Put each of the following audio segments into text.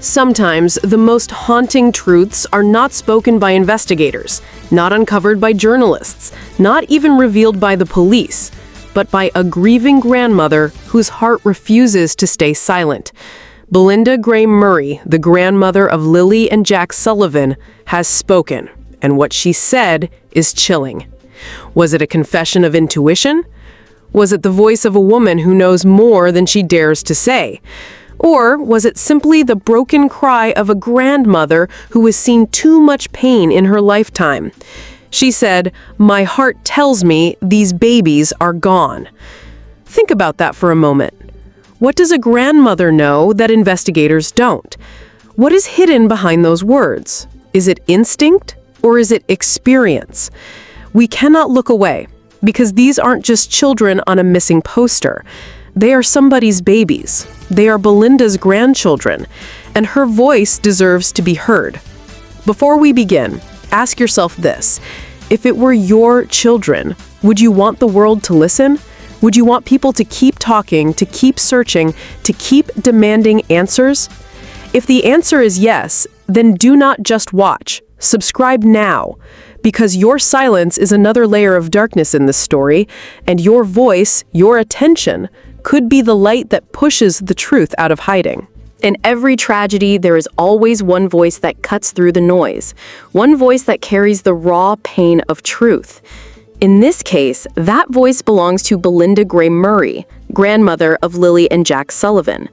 Sometimes the most haunting truths are not spoken by investigators, not uncovered by journalists, not even revealed by the police, but by a grieving grandmother whose heart refuses to stay silent. Belynda Gray Murray, the grandmother of Lilly and Jack Sullivan, has spoken, and what she said is chilling. Was it a confession of intuition? Was it the voice of a woman who knows more than she dares to say? Or was it simply the broken cry of a grandmother who has seen too much pain in her lifetime? She said, "My heart tells me these babies are gone." Think about that for a moment. What does a grandmother know that investigators don't? What is hidden behind those words? Is it instinct or is it experience? We cannot look away, because these aren't just children on a missing poster. They are somebody's babies. They are Belynda's grandchildren, and her voice deserves to be heard. Before we begin, ask yourself this. If it were your children, would you want the world to listen? Would you want people to keep talking, to keep searching, to keep demanding answers? If the answer is yes, then do not just watch. Subscribe now, because your silence is another layer of darkness in this story, and your voice, your attention, could be the light that pushes the truth out of hiding. In every tragedy, there is always one voice that cuts through the noise, one voice that carries the raw pain of truth. In this case, that voice belongs to Belynda Gray Murray, grandmother of Lilly and Jack Sullivan.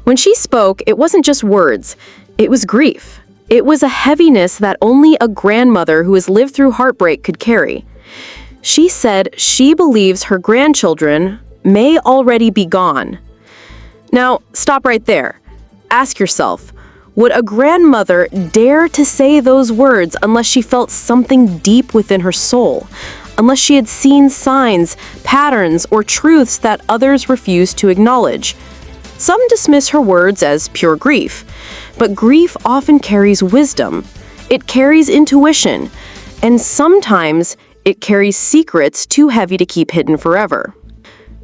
When she spoke, it wasn't just words, it was grief. It was a heaviness that only a grandmother who has lived through heartbreak could carry. She said she believes her grandchildren may already be gone. Now, stop right there. Ask yourself, would a grandmother dare to say those words unless she felt something deep within her soul? Unless she had seen signs, patterns, or truths that others refused to acknowledge? Some dismiss her words as pure grief, but grief often carries wisdom. It carries intuition, and sometimes it carries secrets too heavy to keep hidden forever.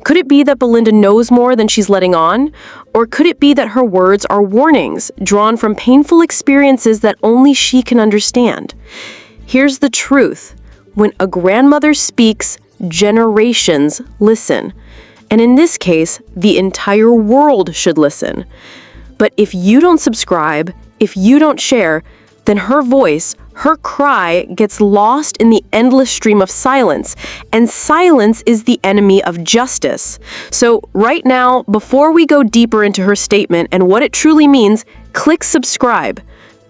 Could it be that Belynda knows more than she's letting on? Or could it be that her words are warnings, drawn from painful experiences that only she can understand? Here's the truth. When a grandmother speaks, generations listen. And in this case, the entire world should listen. But if you don't subscribe, if you don't share, then her voice, her cry gets lost in the endless stream of silence, and silence is the enemy of justice. So right now, before we go deeper into her statement and what it truly means, click subscribe.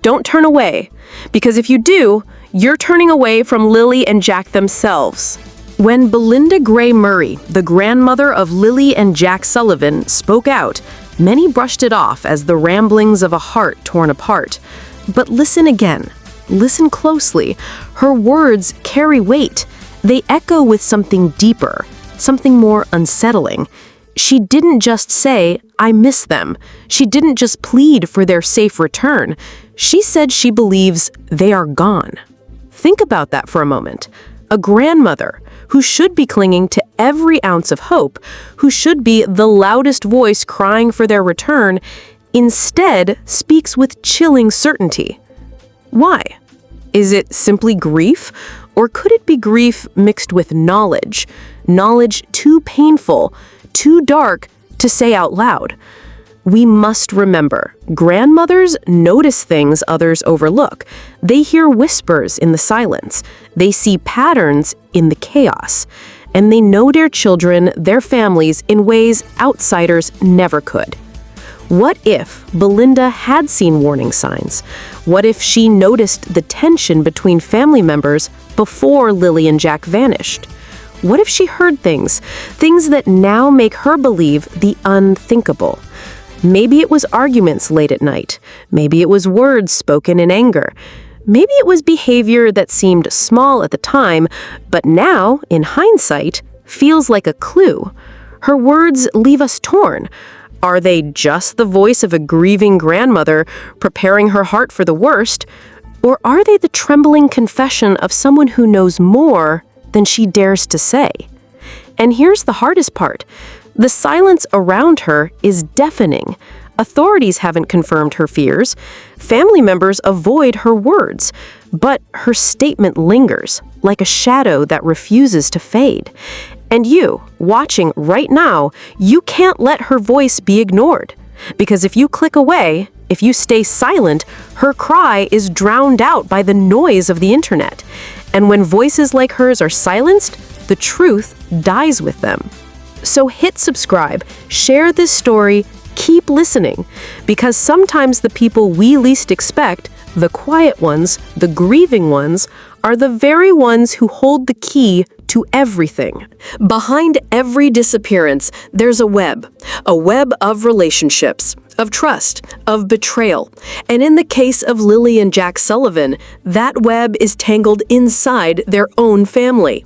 Don't turn away, because if you do, you're turning away from Lilly and Jack themselves. When Belynda Gray Murray, the grandmother of Lilly and Jack Sullivan, spoke out, many brushed it off as the ramblings of a heart torn apart. But listen again. Listen closely. Her words carry weight. They echo with something deeper, something more unsettling. She didn't just say, "I miss them." She didn't just plead for their safe return. She said she believes they are gone. Think about that for a moment. A grandmother who should be clinging to every ounce of hope, who should be the loudest voice crying for their return, instead speaks with chilling certainty. Why? Is it simply grief? Or could it be grief mixed with knowledge? Knowledge too painful, too dark to say out loud. We must remember, grandmothers notice things others overlook. They hear whispers in the silence. They see patterns in the chaos. And they know their children, their families, in ways outsiders never could. What if Belynda had seen warning signs? What if she noticed the tension between family members before Lilly and Jack vanished? What if she heard things that now make her believe the unthinkable? Maybe it was arguments late at night. Maybe it was words spoken in anger. Maybe it was behavior that seemed small at the time, but now, in hindsight, feels like a clue. Her words leave us torn. Are they just the voice of a grieving grandmother preparing her heart for the worst? Or are they the trembling confession of someone who knows more than she dares to say? And here's the hardest part. The silence around her is deafening. Authorities haven't confirmed her fears. Family members avoid her words. But her statement lingers, like a shadow that refuses to fade. And you, watching right now, you can't let her voice be ignored. Because if you click away, if you stay silent, her cry is drowned out by the noise of the internet. And when voices like hers are silenced, the truth dies with them. So hit subscribe, share this story, keep listening, because sometimes the people we least expect, the quiet ones, the grieving ones, are the very ones who hold the key to everything. Behind every disappearance, there's a web of relationships, of trust, of betrayal. And in the case of Lilly and Jack Sullivan, that web is tangled inside their own family.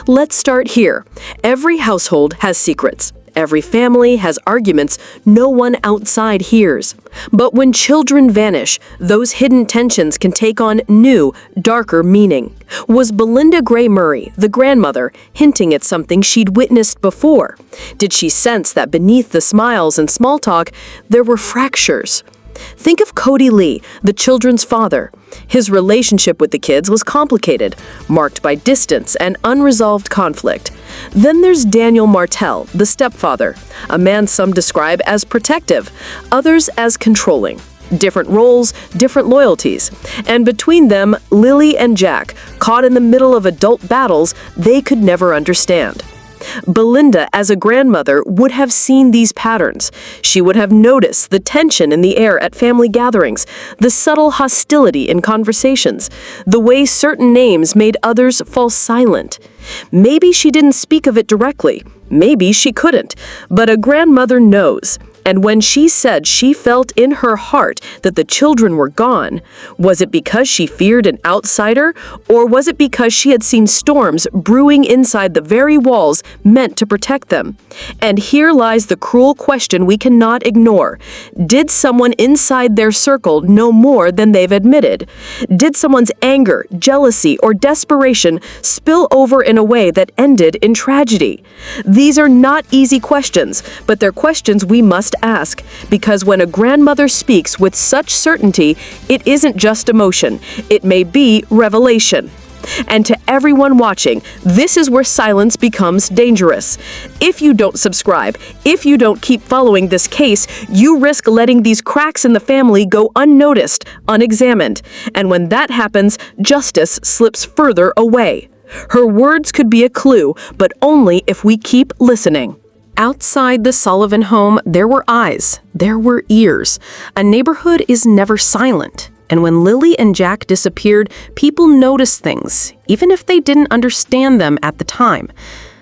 Let's start here. Every household has secrets. Every family has arguments no one outside hears. But when children vanish, those hidden tensions can take on new, darker meaning. Was Belynda Gray Murray, the grandmother, hinting at something she'd witnessed before? Did she sense that beneath the smiles and small talk, there were fractures? Think of Cody Lee, the children's father. His relationship with the kids was complicated, marked by distance and unresolved conflict. Then there's Daniel Martell, the stepfather, a man some describe as protective, others as controlling. Different roles, different loyalties. And between them, Lilly and Jack, caught in the middle of adult battles they could never understand. Belynda, as a grandmother, would have seen these patterns. She would have noticed the tension in the air at family gatherings, the subtle hostility in conversations, the way certain names made others fall silent. Maybe she didn't speak of it directly. Maybe she couldn't. But a grandmother knows. And when she said she felt in her heart that the children were gone, was it because she feared an outsider, or was it because she had seen storms brewing inside the very walls meant to protect them? And here lies the cruel question we cannot ignore. Did someone inside their circle know more than they've admitted? Did someone's anger, jealousy, or desperation spill over in a way that ended in tragedy? These are not easy questions, but they're questions we must ask, because when a grandmother speaks with such certainty, it isn't just emotion, it may be revelation. And to everyone watching, this is where silence becomes dangerous. If you don't subscribe, if you don't keep following this case, you risk letting these cracks in the family go unnoticed, unexamined. And when that happens, justice slips further away. Her words could be a clue, but only if we keep listening. Outside the Sullivan home, there were eyes, there were ears. A neighborhood is never silent. And when Lilly and Jack disappeared, people noticed things, even if they didn't understand them at the time.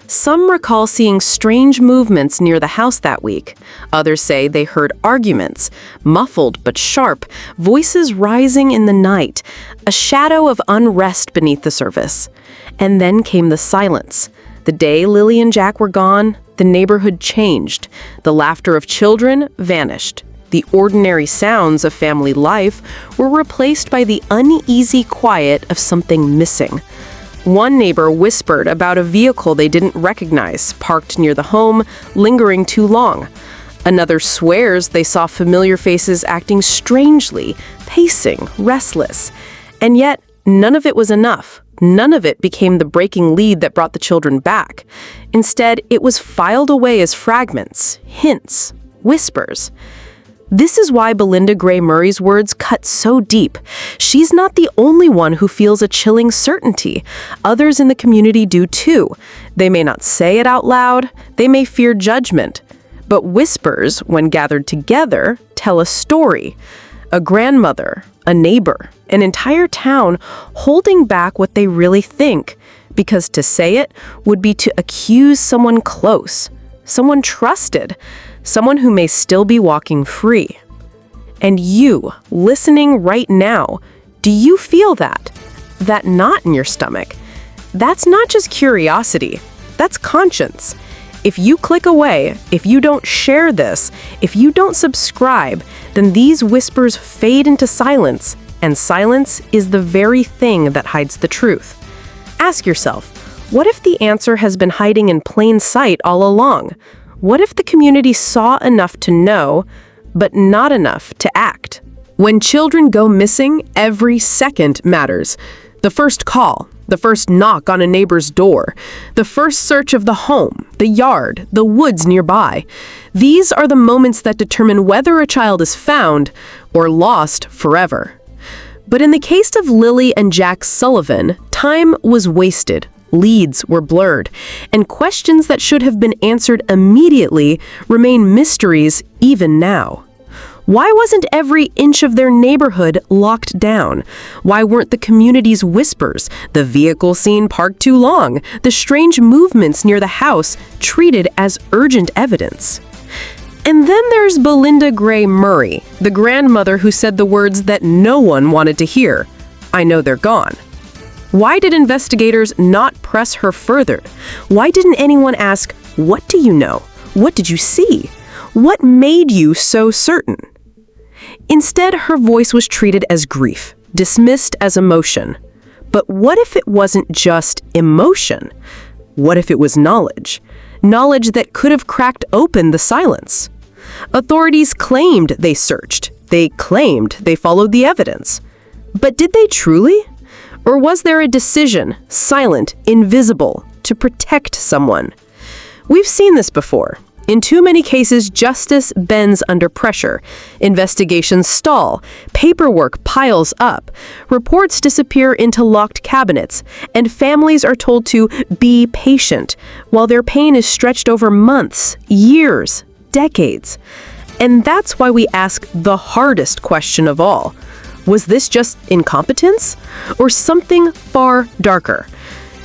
Some recall seeing strange movements near the house that week. Others say they heard arguments, muffled but sharp, voices rising in the night, a shadow of unrest beneath the surface. And then came the silence. The day Lilly and Jack were gone, the neighborhood changed. The laughter of children vanished. The ordinary sounds of family life were replaced by the uneasy quiet of something missing. One neighbor whispered about a vehicle they didn't recognize, parked near the home, lingering too long. Another swears they saw familiar faces acting strangely, pacing, restless. And yet, none of it was enough. None of it became the breaking lead that brought the children back. Instead, it was filed away as fragments, hints, whispers. This is why Belynda Gray Murray's words cut so deep. She's not the only one who feels a chilling certainty. Others in the community do too. They may not say it out loud, they may fear judgment. But whispers, when gathered together, tell a story. A grandmother, a neighbor, an entire town holding back what they really think, because to say it would be to accuse someone close, someone trusted, someone who may still be walking free. And you, listening right now, do you feel that? That knot in your stomach? That's not just curiosity, that's conscience. If you click away, if you don't share this, if you don't subscribe, then these whispers fade into silence, and silence is the very thing that hides the truth. Ask yourself, what if the answer has been hiding in plain sight all along? What if the community saw enough to know, but not enough to act. When children go missing, every second matters. The first call, the first knock on a neighbor's door, the first search of the home, the yard, the woods nearby. These are the moments that determine whether a child is found or lost forever. But in the case of Lilly and Jack Sullivan, time was wasted, leads were blurred, and questions that should have been answered immediately remain mysteries even now. Why wasn't every inch of their neighborhood locked down? Why weren't the community's whispers, the vehicle seen parked too long, the strange movements near the house treated as urgent evidence? And then there's Belynda Gray Murray, the grandmother who said the words that no one wanted to hear. "I know they're gone." Why did investigators not press her further? Why didn't anyone ask, "What do you know? What did you see? What made you so certain?" Instead, her voice was treated as grief, dismissed as emotion. But what if it wasn't just emotion? What if it was knowledge? Knowledge that could have cracked open the silence. Authorities claimed they searched. They claimed they followed the evidence. But did they truly? Or was there a decision, silent, invisible, to protect someone? We've seen this before. In too many cases, justice bends under pressure. Investigations stall, paperwork piles up, reports disappear into locked cabinets, and families are told to be patient while their pain is stretched over months, years, decades. And that's why we ask the hardest question of all. Was this just incompetence or something far darker?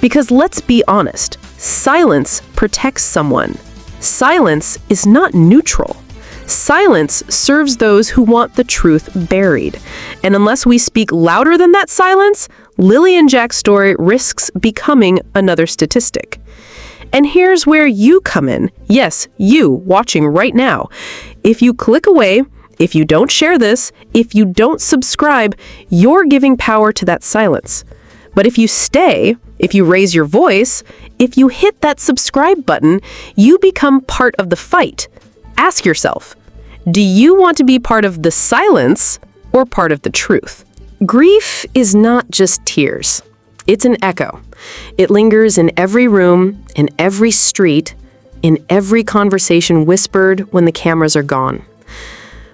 Because let's be honest, silence protects someone. Silence is not neutral. Silence serves those who want the truth buried. And unless we speak louder than that silence, Lilly and Jack's story risks becoming another statistic. And here's where you come in. Yes, you watching right now. If you click away, if you don't share this, if you don't subscribe, you're giving power to that silence. But if you stay, if you raise your voice, if you hit that subscribe button, you become part of the fight. Ask yourself, do you want to be part of the silence or part of the truth? Grief is not just tears. It's an echo. It lingers in every room, in every street, in every conversation whispered when the cameras are gone.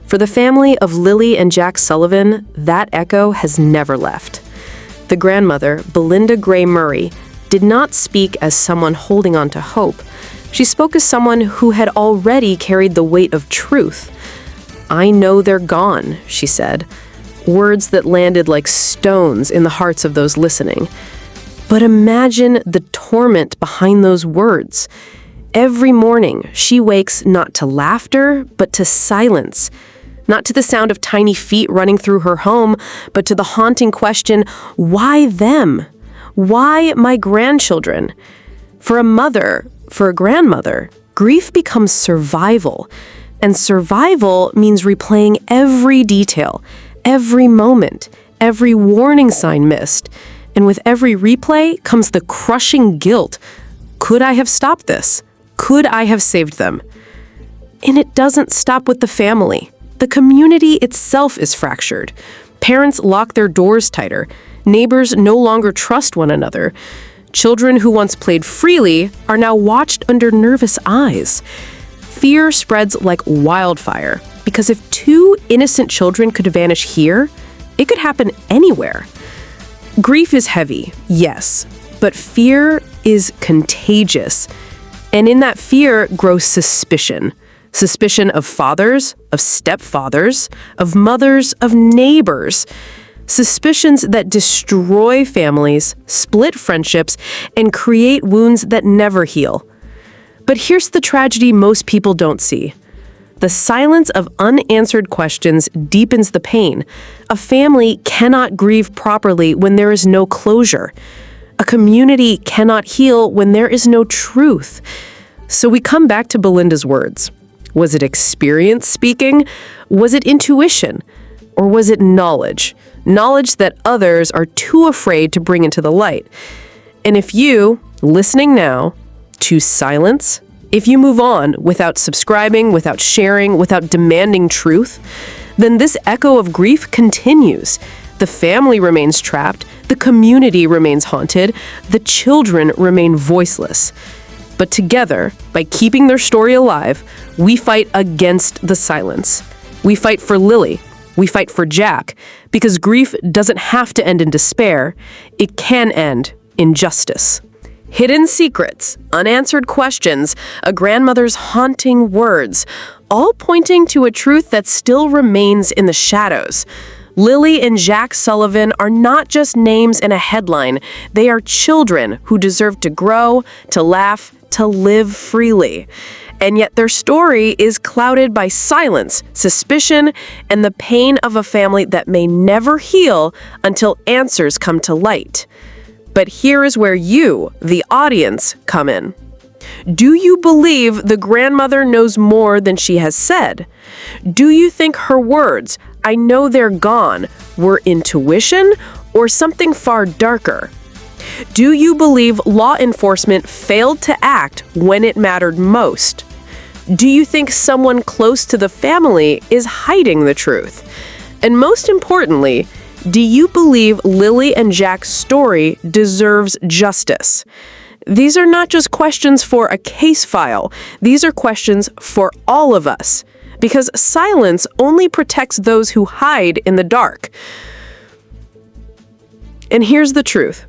For the family of Lilly and Jack Sullivan, that echo has never left. The grandmother, Belynda Gray Murray, did not speak as someone holding on to hope. She spoke as someone who had already carried the weight of truth. "I know they're gone," she said, words that landed like stones in the hearts of those listening. But imagine the torment behind those words. Every morning, she wakes not to laughter, but to silence. Not to the sound of tiny feet running through her home, but to the haunting question, why them? Why my grandchildren? For a mother, for a grandmother, grief becomes survival. And survival means replaying every detail, every moment, every warning sign missed. And with every replay comes the crushing guilt. Could I have stopped this? Could I have saved them? And it doesn't stop with the family. The community itself is fractured. Parents lock their doors tighter. Neighbors no longer trust one another. Children who once played freely are now watched under nervous eyes. Fear spreads like wildfire, because if two innocent children could vanish here, it could happen anywhere. Grief is heavy, yes, but fear is contagious. And in that fear grows suspicion. Suspicion of fathers, of stepfathers, of mothers, of neighbors. Suspicions that destroy families, split friendships, and create wounds that never heal. But here's the tragedy most people don't see. The silence of unanswered questions deepens the pain. A family cannot grieve properly when there is no closure. A community cannot heal when there is no truth. So we come back to Belynda's words. Was it experience speaking? Was it intuition? Or was it knowledge? Knowledge that others are too afraid to bring into the light. And if you, listening now, choose silence, If you move on without subscribing, without sharing, without demanding truth, then this echo of grief continues. The family remains trapped, the community remains haunted, the children remain voiceless. But together, by keeping their story alive, we fight against the silence. We fight for Lilly. We fight for Jack, because grief doesn't have to end in despair. It can end in justice. Hidden secrets, unanswered questions, a grandmother's haunting words, all pointing to a truth that still remains in the shadows. Lilly and Jack Sullivan are not just names in a headline. They are children who deserve to grow, to laugh, to live freely. And yet their story is clouded by silence, suspicion, and the pain of a family that may never heal until answers come to light. But here is where you, the audience, come in. Do you believe the grandmother knows more than she has said? Do you think her words, "I know they're gone," were intuition or something far darker? Do you believe law enforcement failed to act when it mattered most? Do you think someone close to the family is hiding the truth? And most importantly, do you believe Lilly and Jack's story deserves justice? These are not just questions for a case file. These are questions for all of us. Because silence only protects those who hide in the dark. And here's the truth.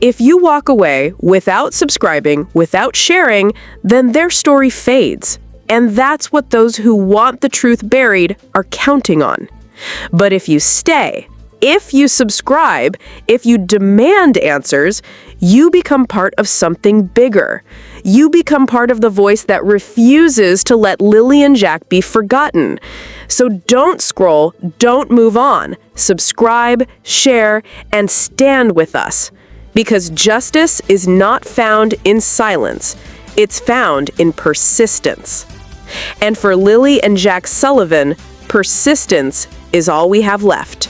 If you walk away without subscribing, without sharing, then their story fades. And that's what those who want the truth buried are counting on. But if you stay, if you subscribe, if you demand answers, you become part of something bigger. You become part of the voice that refuses to let Lilly and Jack be forgotten. So don't scroll, don't move on. Subscribe, share, and stand with us. Because justice is not found in silence. It's found in persistence. And for Lilly and Jack Sullivan, persistence is all we have left.